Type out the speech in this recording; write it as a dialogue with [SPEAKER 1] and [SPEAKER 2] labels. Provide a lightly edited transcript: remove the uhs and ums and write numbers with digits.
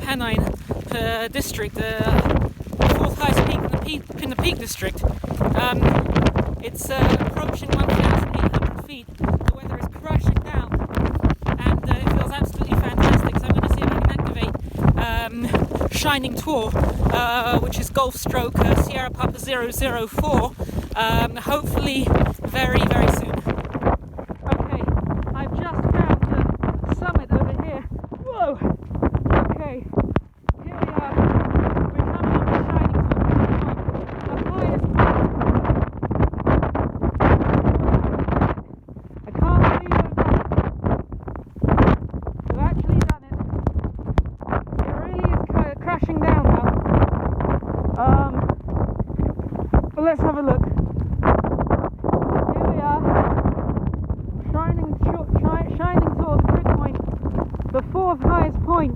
[SPEAKER 1] Pennine district, the fourth highest peak in the Peak District. It's approaching 1,800 feet. The weather is crashing down, and it feels absolutely fantastic. So I'm going to see if I can activate Shining Tor, which is Golf Stroke Sierra Papa 004, hopefully very, very soon. Okay, I've just found the summit over here. Whoa! Okay, here we are. We're coming up to Shining Tor, the highest point. I can't believe I've done it. I've actually done it. It really is crashing down now. But let's have a look. Here we are. Shining Tor, the trig point, the fourth highest point